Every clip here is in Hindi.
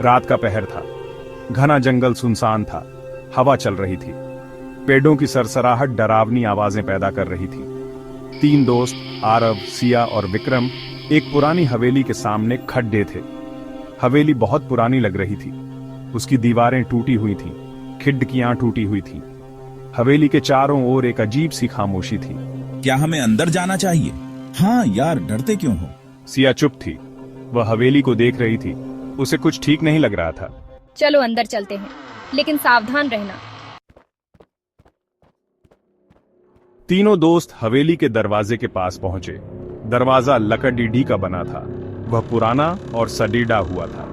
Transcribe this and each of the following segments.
रात का पहर था। घना जंगल सुनसान था। हवा चल रही थी। पेड़ों की सरसराहट डरावनी आवाजें पैदा कर रही थी। तीन दोस्त आरव, सिया और विक्रम एक पुरानी हवेली के सामने खड्डे थे। हवेली बहुत पुरानी लग रही थी। उसकी दीवारें टूटी हुई थीं, खिड़कियां टूटी हुई थीं। हवेली के चारों ओर एक अजीब सी खामोशी थी। क्या हमें अंदर जाना चाहिए? हाँ यार, डरते क्यों हो? सिया चुप थी। वह हवेली को देख रही थी। उसे कुछ ठीक नहीं लग रहा था। चलो अंदर चलते हैं, लेकिन सावधान रहना। तीनों दोस्त हवेली के दरवाजे के पास पहुंचे। दरवाजा लकड़ीडी का बना था। वह पुराना और सडीडा हुआ था।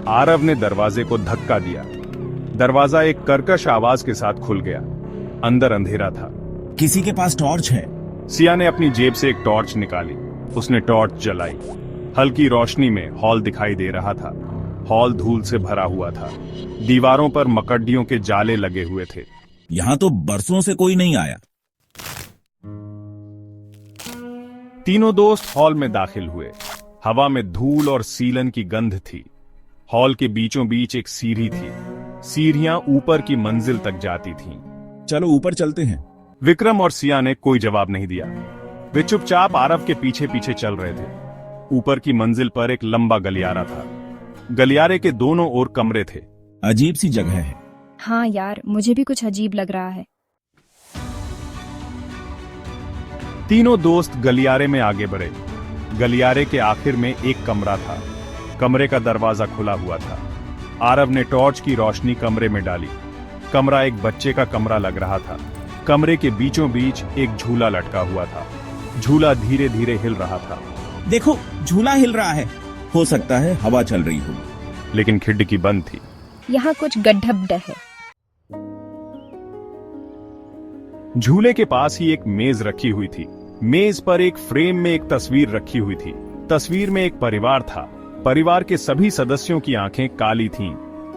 आरव ने दरवाजे को धक्का दिया। दरवाजा एक कर्कश आवाज के साथ खुल गया। अंदर अंधेरा था। किसी के पास टॉर्च है? सिया ने अपनी जेब से एक टॉर्च निकाली। उसने टॉर्च जलाई। हल्की रोशनी में हॉल दिखाई दे रहा था। हॉल धूल से भरा हुआ था। दीवारों पर मकड़ियों के जाले लगे हुए थे। यहाँ तो बरसों से कोई नहीं आया। तीनों दोस्त हॉल में दाखिल हुए। हवा में धूल और सीलन की गंध थी। हॉल के बीचों बीच एक सीढ़ी थी। सीढ़ियां ऊपर की मंजिल तक जाती थीं। चलो ऊपर चलते हैं। विक्रम और सिया ने कोई जवाब नहीं दिया। वे चुपचाप आरव के पीछे पीछे चल रहे थे। ऊपर की मंजिल पर एक लंबा गलियारा था। गलियारे के दोनों ओर कमरे थे। अजीब सी जगह है। हाँ यार, मुझे भी कुछ अजीब लग रहा है। तीनों दोस्त गलियारे में आगे बढ़े। गलियारे के आखिर में एक कमरा था। कमरे का दरवाजा खुला हुआ था। आरव ने टॉर्च की रोशनी कमरे में डाली। कमरा एक बच्चे का कमरा लग रहा था। कमरे के बीचों बीच एक झूला लटका हुआ था। झूला धीरे धीरे हिल रहा था। देखो, झूला हिल रहा है। हो सकता है हवा चल रही होगी। लेकिन खिड़की बंद थी। यहाँ कुछ गड्ढबड है। झूले के पास ही एक मेज रखी हुई थी। मेज पर एक फ्रेम में एक तस्वीर रखी हुई थी। तस्वीर में एक परिवार था। परिवार के सभी सदस्यों की आंखें काली थीं।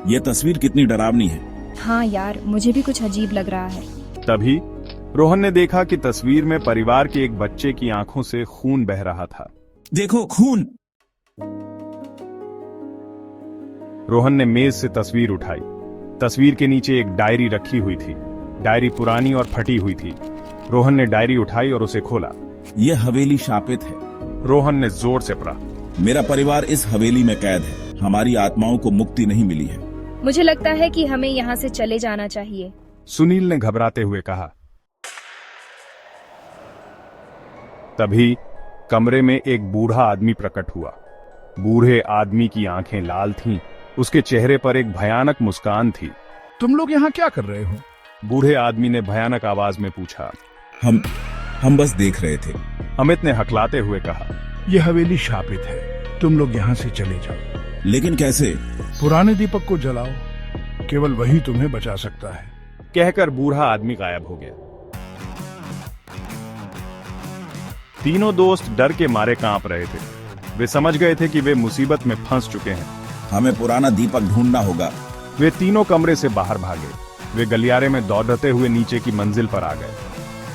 यह तस्वीर कितनी डरावनी है। हाँ यार, मुझे भी कुछ अजीब लग रहा है। तभी रोहन ने देखा कि तस्वीर में परिवार के एक बच्चे की आंखों से खून बह रहा था। देखो, खून। रोहन ने मेज से तस्वीर उठाई। तस्वीर के नीचे एक डायरी रखी हुई थी। डायरी पुरानी और फटी हुई थी। रोहन ने डायरी उठाई और उसे खोला। यह हवेली शापित है। रोहन ने जोर से पढ़ा। मेरा परिवार इस हवेली में कैद है। हमारी आत्माओं को मुक्ति नहीं मिली है। मुझे लगता है कि हमें यहाँ से चले जाना चाहिए। सुनील ने घबराते हुए कहा। तभी कमरे में एक बूढ़ा आदमी प्रकट हुआ। बूढ़े आदमी की आंखें लाल थीं। उसके चेहरे पर एक भयानक मुस्कान थी। तुम लोग यहाँ क्या कर रहे हो? बूढ़े आदमी ने भयानक आवाज में पूछा। हम बस देख रहे थे। अमित ने हकलाते हुए कहा। यह हवेली शापित है। तुम लोग यहाँ से चले जाओ। लेकिन कैसे? पुराने दीपक को जलाओ। केवल वही तुम्हें बचा सकता है। कहकर बूढ़ा आदमी गायब हो गया। तीनों दोस्त डर के मारे कांप रहे थे। वे समझ गए थे कि वे मुसीबत में फंस चुके हैं। हमें पुराना दीपक ढूंढना होगा। वे तीनों कमरे से बाहर भागे। वे गलियारे में दौड़ते हुए नीचे की मंजिल पर आ गए।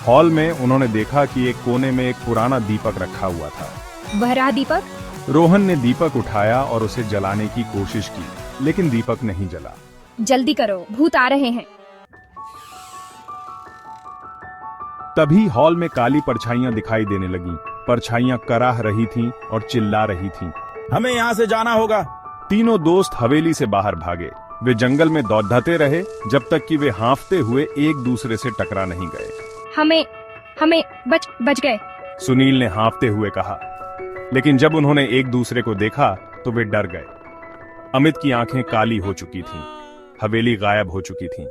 हॉल में उन्होंने देखा कि एक कोने में एक पुराना दीपक रखा हुआ था। वह रहा दीपक। रोहन ने दीपक उठाया और उसे जलाने की कोशिश की, लेकिन दीपक नहीं जला। जल्दी करो, भूत आ रहे हैं। तभी हॉल में काली परछाइयां दिखाई देने लगीं। परछाइयां कराह रही थीं और चिल्ला रही थीं। हमें यहाँ से जाना होगा। तीनों दोस्त हवेली से बाहर भागे। वे जंगल में दौड़ते रहे जब तक कि वे हांफते हुए एक दूसरे से टकरा नहीं गए। हमें बच गए। सुनील ने हांफते हुए कहा। लेकिन जब उन्होंने एक दूसरे को देखा तो वे डर गए। अमित की आंखें काली हो चुकी थीं। हवेली गायब हो चुकी थी।